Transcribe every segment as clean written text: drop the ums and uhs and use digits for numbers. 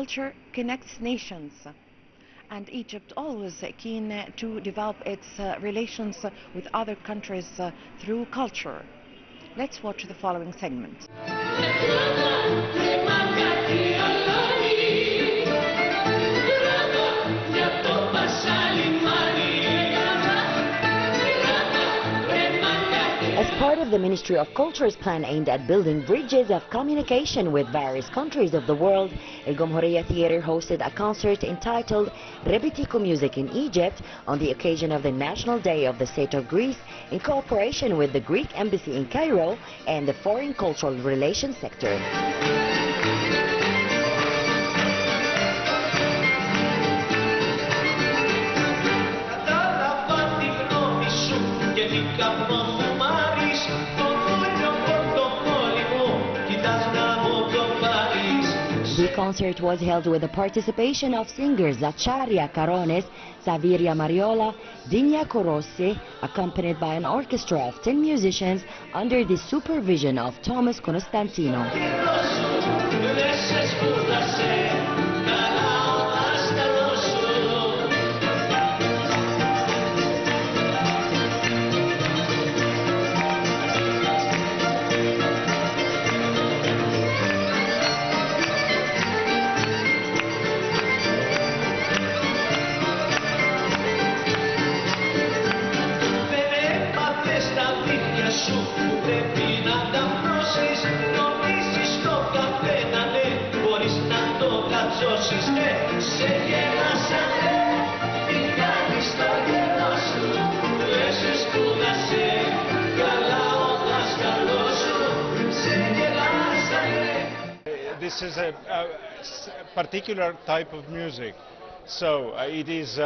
culture connects nations, and Egypt always keen to develop its relations with other countries through culture. Let's watch the following segment. As part of the Ministry of Culture's plan aimed at building bridges of communication with various countries of the world, El Gomhoriya Theatre hosted a concert entitled Rebetiko Music in Egypt on the occasion of the National Day of the State of Greece in cooperation with the Greek Embassy in Cairo and the Foreign Cultural Relations sector. The concert was held with the participation of singers Zaccharia Carones, Saviria Mariola, Digna Corossi, accompanied by an orchestra of 10 musicians under the supervision of Thomas Constantino. This is a particular type of music, so it is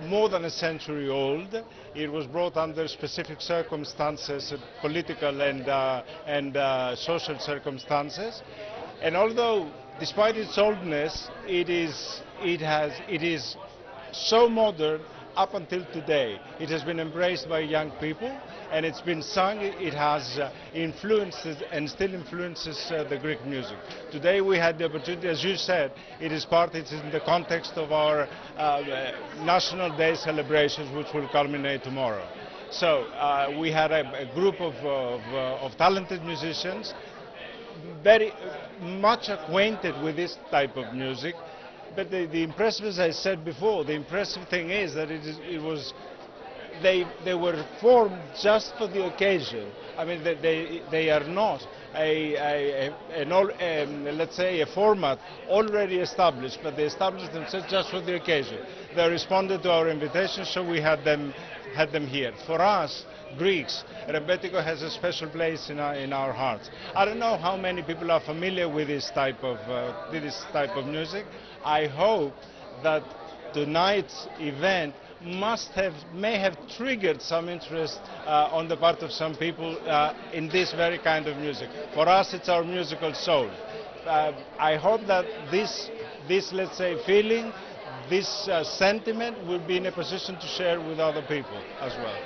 more than a century old. It was brought under specific circumstances, political and social circumstances, and although, despite its oldness, it is so modern up until today. It has been embraced by young people, and it's been sung. It has influenced and still influences the Greek music. Today we had the opportunity, as you said, it's in the context of our National Day celebrations, which will culminate tomorrow. So we had a group of talented musicians, very much acquainted with this type of music. But the impressive, as I said before, the impressive thing is that they were formed just for the occasion. I mean, they are not let's say a format already established, but they established themselves just for the occasion. They responded to our invitation, so we had them here. For us, Greeks, Rebetiko has a special place in our hearts. I don't know how many people are familiar with this type of music. I hope that tonight's event may have triggered some interest on the part of some people in this very kind of music. For us, it's our musical soul. I hope that this let's say, feeling, this sentiment will be in a position to share with other people as well.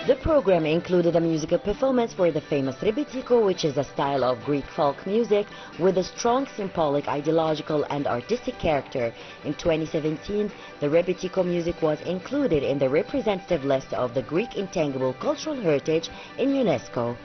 The program included a musical performance for the famous Rebetiko, which is a style of Greek folk music with a strong symbolic, ideological and artistic character. In 2017, the Rebetiko music was included in the representative list of the Greek Intangible Cultural Heritage in UNESCO.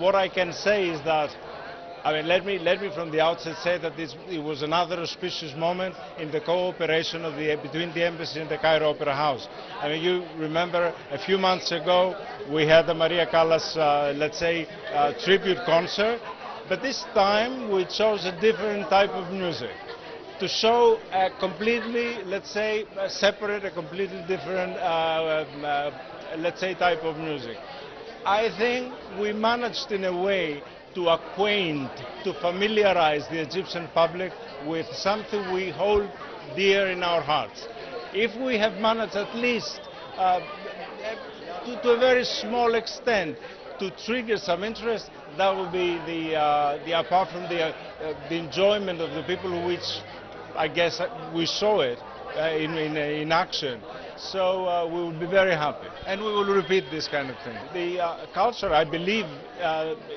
What I can say is that, I mean, let me from the outset say that it was another auspicious moment in the cooperation between the Embassy and the Cairo Opera House. I mean, you remember a few months ago we had the Maria Callas, let's say, tribute concert. But this time we chose a different type of music to show a completely, let's say, separate, a completely different, let's say, type of music. I think we managed in a way to acquaint, to familiarize the Egyptian public with something we hold dear in our hearts. If we have managed at least to a very small extent to trigger some interest, that will be apart from the enjoyment of the people, which I guess we saw it in action. So we will be very happy, and we will repeat this kind of thing. The culture, I believe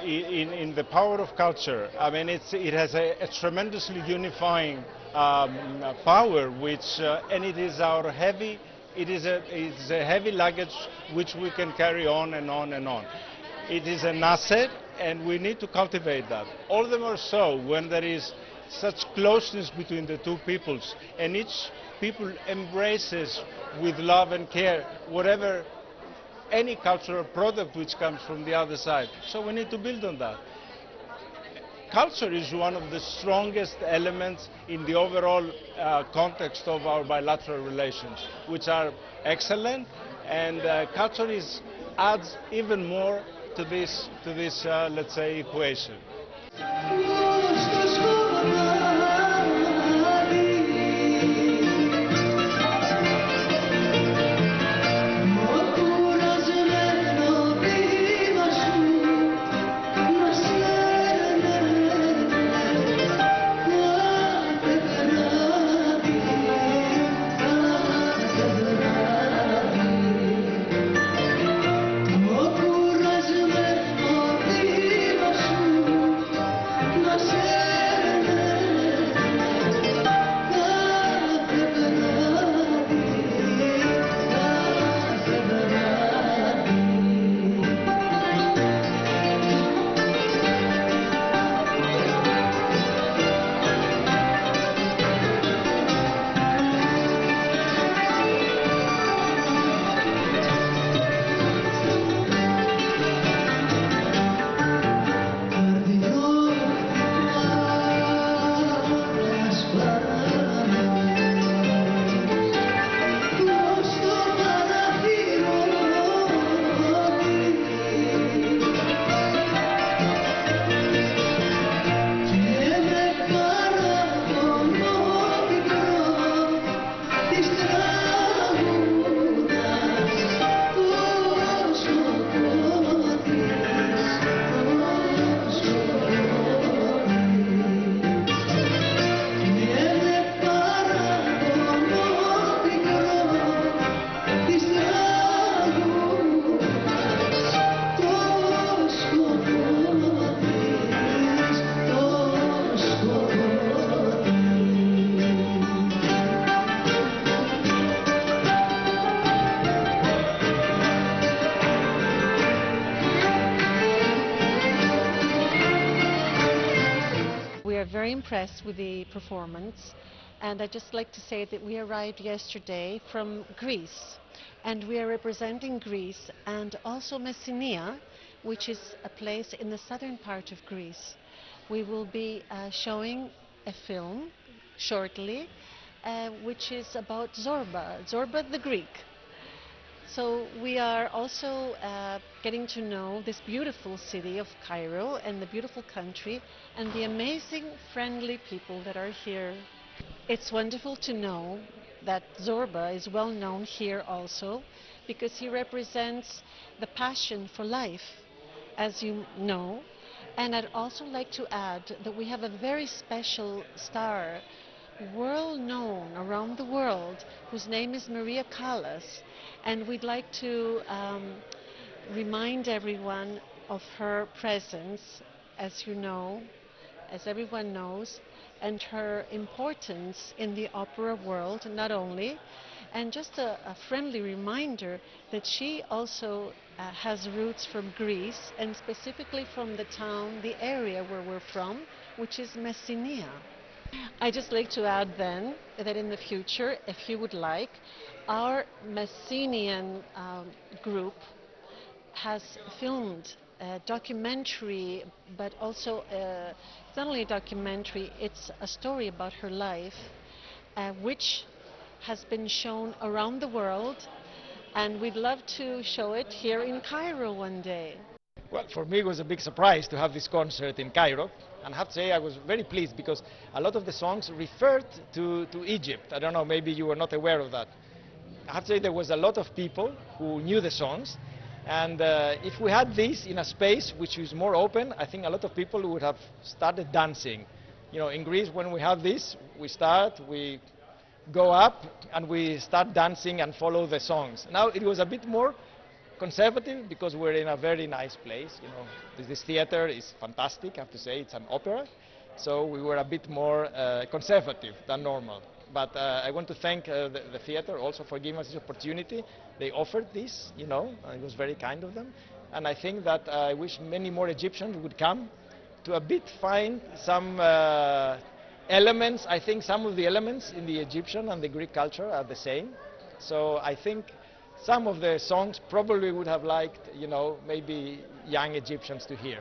in the power of culture. I mean, it has a tremendously unifying power, which and it is our heavy. It's a heavy luggage which we can carry on and on and on. It is an asset, and we need to cultivate that. All the more so when there is such closeness between the two peoples, and each people embraces with love and care whatever, any cultural product which comes from the other side. So we need to build on that. Culture is one of the strongest elements in the overall context of our bilateral relations, which are excellent, and culture adds even more to this let's say, equation. We are very impressed with the performance, and I'd just like to say that we arrived yesterday from Greece, and we are representing Greece and also Messenia, which is a place in the southern part of Greece. We will be showing a film shortly, which is about Zorba the Greek. So we are also getting to know this beautiful city of Cairo and the beautiful country and the amazing friendly people that are here. It's wonderful to know that Zorba is well known here also because he represents the passion for life, as you know. And I'd also like to add that we have a very special star, world known around the world, whose name is Maria Callas, and we'd like to remind everyone of her presence, as you know, as everyone knows, and her importance in the opera world, not only, and just a friendly reminder that she also has roots from Greece, and specifically from the town, the area where we're from, which is Messenia. I'd just like to add then that in the future, if you would like, our Messenian group has filmed documentary, but also it's not only a documentary, it's a story about her life, which has been shown around the world, and we'd love to show it here in Cairo one day. Well, for me it was a big surprise to have this concert in Cairo, and I have to say I was very pleased because a lot of the songs referred to Egypt. I don't know, maybe you were not aware of that. I have to say there was a lot of people who knew the songs, and if we had this in a space which is more open, I think a lot of people would have started dancing. You know, in Greece when we have this, we go up and we start dancing and follow the songs. Now it was a bit more conservative because we're in a very nice place. You know, this theater is fantastic, I have to say, it's an opera, so we were a bit more conservative than normal. But I want to thank the theater also for giving us this opportunity. They offered this, you know, it was very kind of them. And I think that I wish many more Egyptians would come to a bit find some elements. I think some of the elements in the Egyptian and the Greek culture are the same. So I think some of the songs probably would have liked, you know, maybe young Egyptians to hear.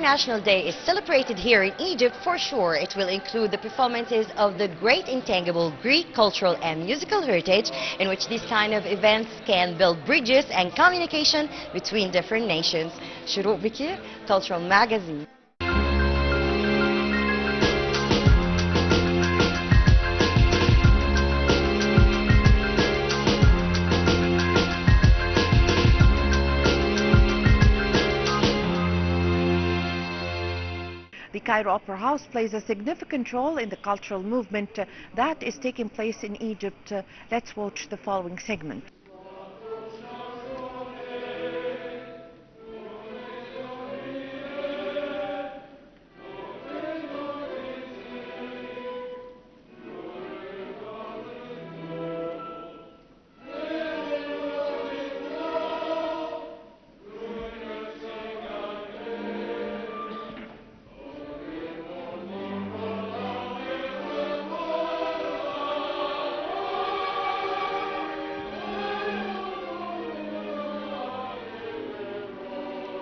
National Day is celebrated here in Egypt for sure. It will include the performances of the great intangible Greek cultural and musical heritage, in which these kind of events can build bridges and communication between different nations. Shuruq Bikir, Cultural Magazine. The Cairo Opera House plays a significant role in the cultural movement that is taking place in Egypt. Let's watch the following segment.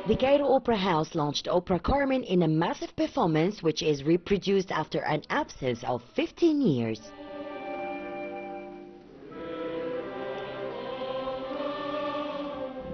The Cairo Opera House launched Opera Carmen in a massive performance which is reproduced after an absence of 15 years.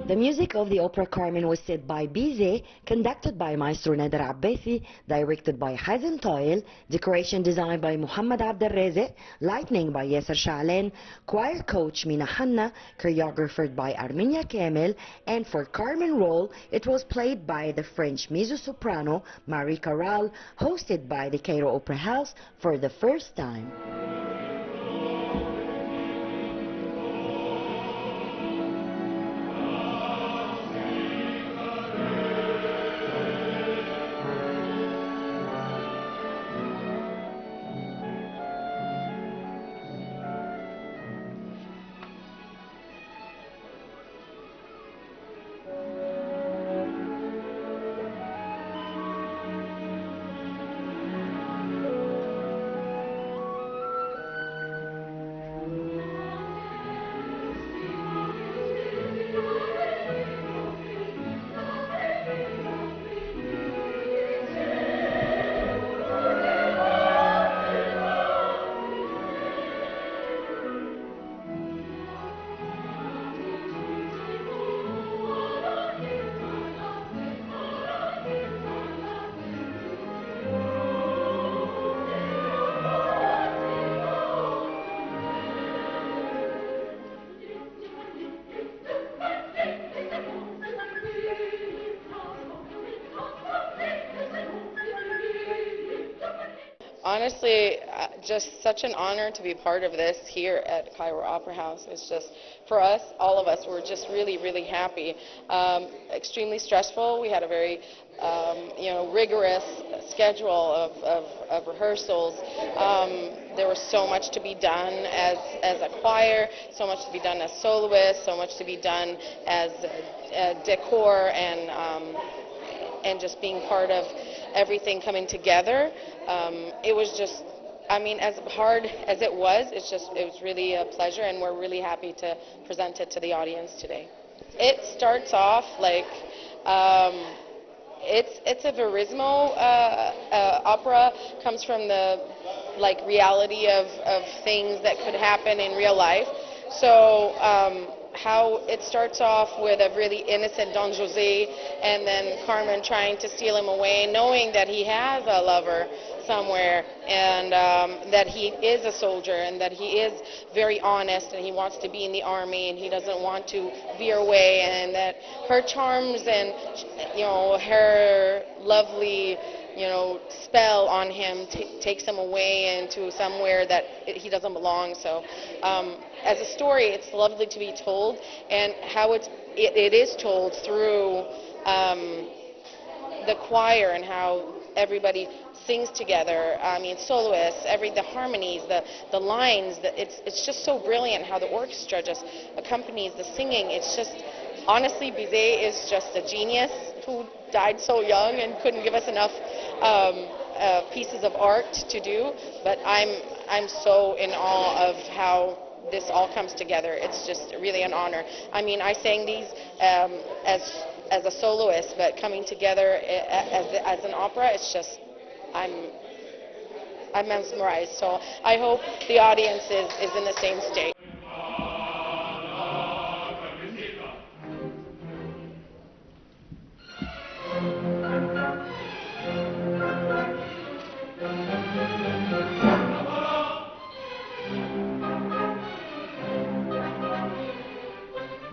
The music of the Opera Carmen was set by Bizet, conducted by Maestro Nader Abbasi, directed by Hazem Toil, decoration designed by Muhammad Abdelrezik, lighting by Yasser Sha'lan, choir coach Mina Hanna, choreographed by Arminia Kamel, and for Carmen role it was played by the French mezzo-soprano Marie Caral, hosted by the Cairo Opera House for the first time. honestly, just such an honor to be part of this here at Cairo Opera House. It's just, for us, all of us, we're just really, really happy. Extremely stressful. We had a very, rigorous schedule of rehearsals. There was so much to be done as a choir, so much to be done as soloists, so much to be done as decor and just being part of everything coming together. It was just, I mean, as hard as it was really a pleasure, and we're really happy to present it to the audience today. It starts off like, it's a verismo opera, comes from the reality of things that could happen in real life. So how it starts off with a really innocent Don Jose, and then Carmen trying to steal him away, knowing that he has a lover somewhere, and that he is a soldier, and that he is very honest, and he wants to be in the army, and he doesn't want to veer away, and that her charms and her lovely spell on him takes him away into somewhere that he doesn't belong. So as a story, it's lovely to be told, and how it is told through the choir, and how everybody sings together. I mean, soloists, the harmonies, the lines. It's just so brilliant how the orchestra just accompanies the singing. It's just, honestly, Bizet is just a genius who died so young and couldn't give us enough pieces of art to do. But I'm so in awe of how this all comes together. It's just really an honor. I mean, I sang these as a soloist, but coming together as an opera, it's just, I'm mesmerized. So I hope the audience is in the same state.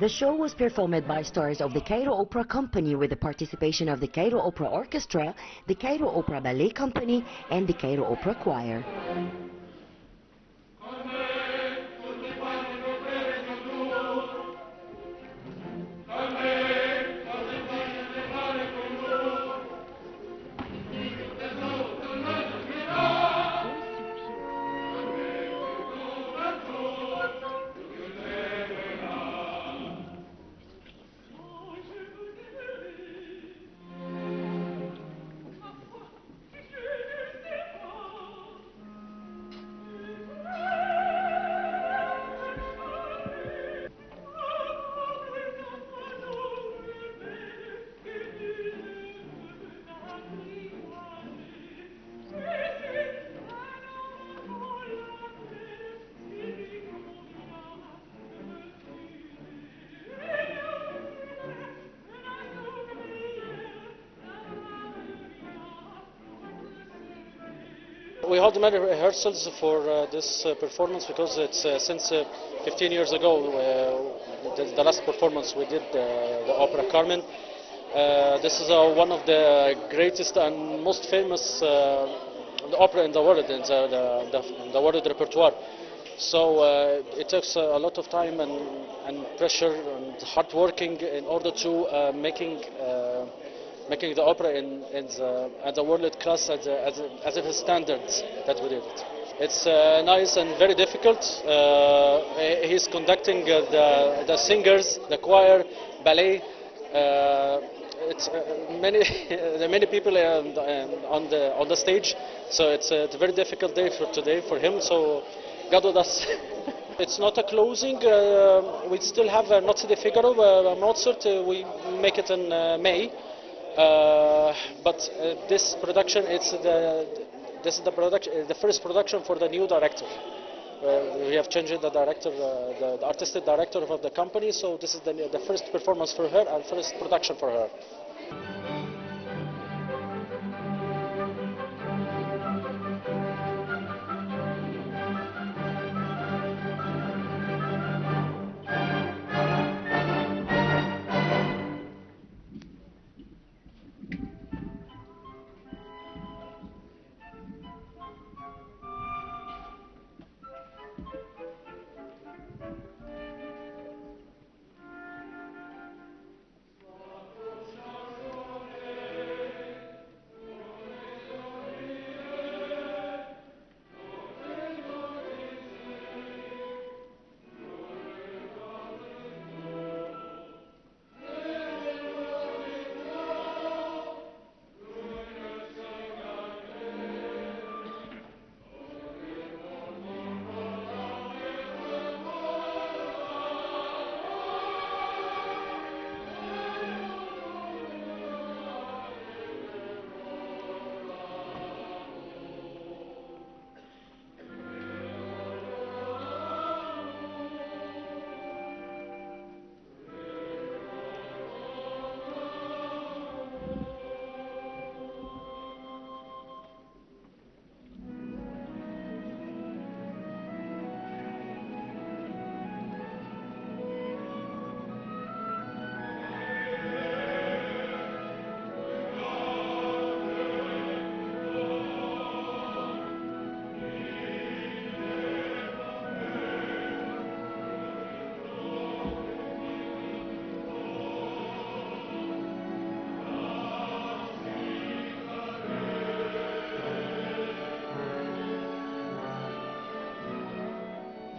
The show was performed by stars of the Cairo Opera Company with the participation of the Cairo Opera Orchestra, the Cairo Opera Ballet Company, and the Cairo Opera Choir. We hold many rehearsals for this performance because it's since 15 years ago, the last performance we did, the opera Carmen. This is one of the greatest and most famous opera in the world, in the world repertoire. So it takes a lot of time and pressure and hard working in order to making the opera at the world class, at the standards that we did it. It's nice and very difficult. He's conducting the singers, the choir, ballet. It's many people on the stage, so it's a very difficult day for today for him. So God with us. It's not a closing. We still have Nozze di Figaro, Mozart. We make it in May. But this production, this is the first production for the new director. We have changed the director, the artistic director of the company. So this is the first performance for her and first production for her.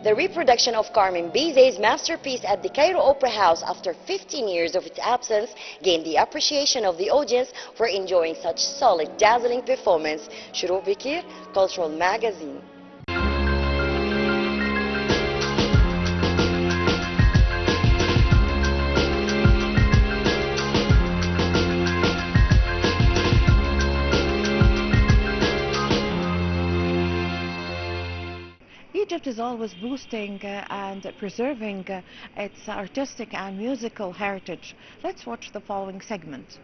The reproduction of Carmen Bizet's masterpiece at the Cairo Opera House after 15 years of its absence gained the appreciation of the audience for enjoying such solid, dazzling performance. Shuruq Bikir, Cultural Magazine. Egypt is always boosting and preserving its artistic and musical heritage. Let's watch the following segment.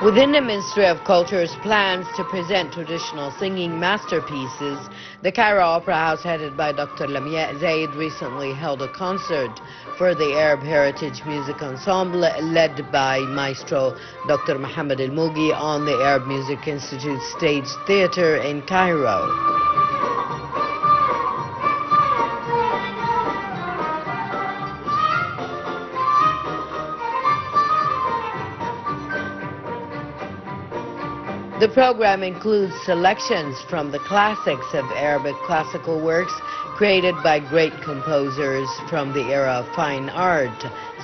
Within the Ministry of Culture's plans to present traditional singing masterpieces, the Cairo Opera House, headed by Dr. Lamia Zaid, recently held a concert for the Arab Heritage Music Ensemble led by Maestro Dr. Mohammed El Moughi on the Arab Music Institute Stage Theatre in Cairo. The program includes selections from the classics of Arabic classical works created by great composers from the era of fine art,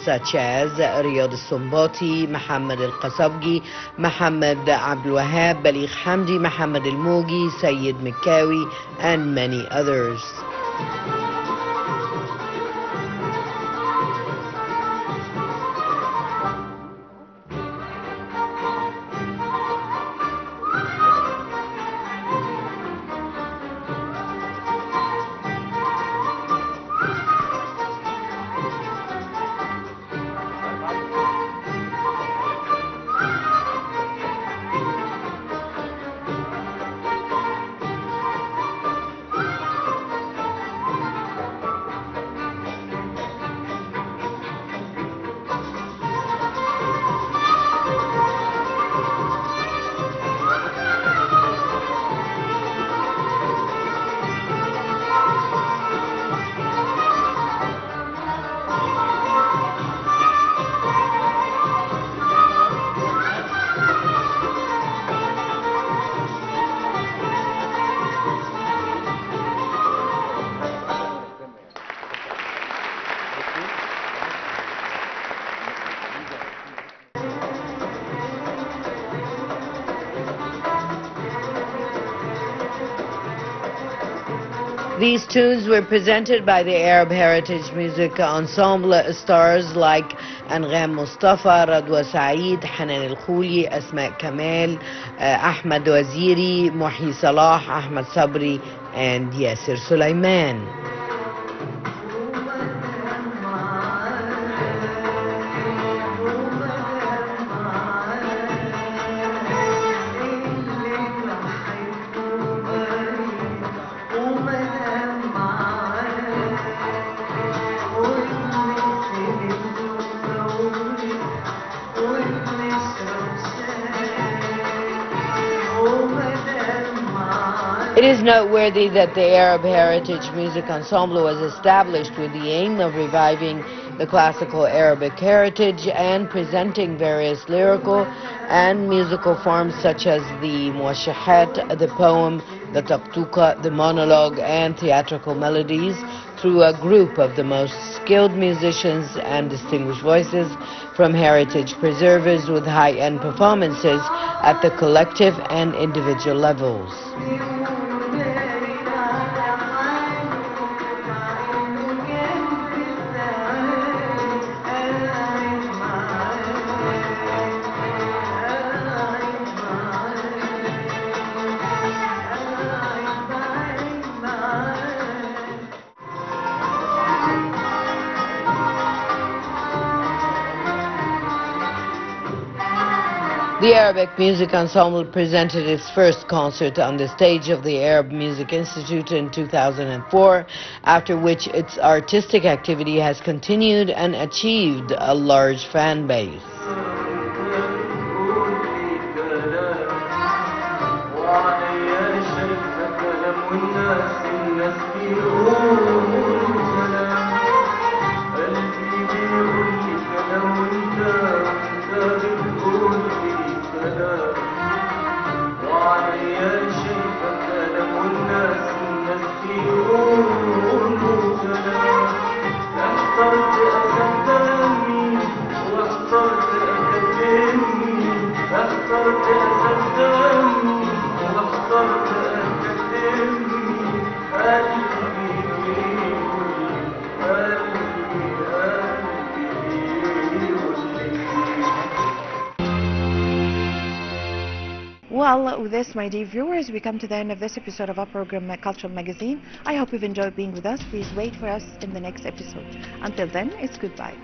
such as Riyad al-Sumbati, Muhammad al-Qasabgi, Muhammad Abdul Wahab, Baligh Hamdi, Muhammad El Moughi, Sayyid Mikawi, and many others. These tunes were presented by the Arab Heritage Music Ensemble stars like Angham Mustafa, Radwa Saeed, Hanan El-Khouli, Asma Kamal, Ahmed Waziri, Muhi Salah, Ahmed Sabri, and Yasser Sulaiman. It is noteworthy that the Arab Heritage Music Ensemble was established with the aim of reviving the classical Arabic heritage and presenting various lyrical and musical forms such as the muwashahat, the poem, the taqtuqa, the monologue, and theatrical melodies through a group of the most skilled musicians and distinguished voices from heritage preservers with high-end performances at the collective and individual levels. The Arabic Music Ensemble presented its first concert on the stage of the Arab Music Institute in 2004, after which its artistic activity has continued and achieved a large fan base. Well, with this, my dear viewers, we come to the end of this episode of our program, Cultural Magazine. I hope you've enjoyed being with us. Please wait for us in the next episode. Until then, it's goodbye.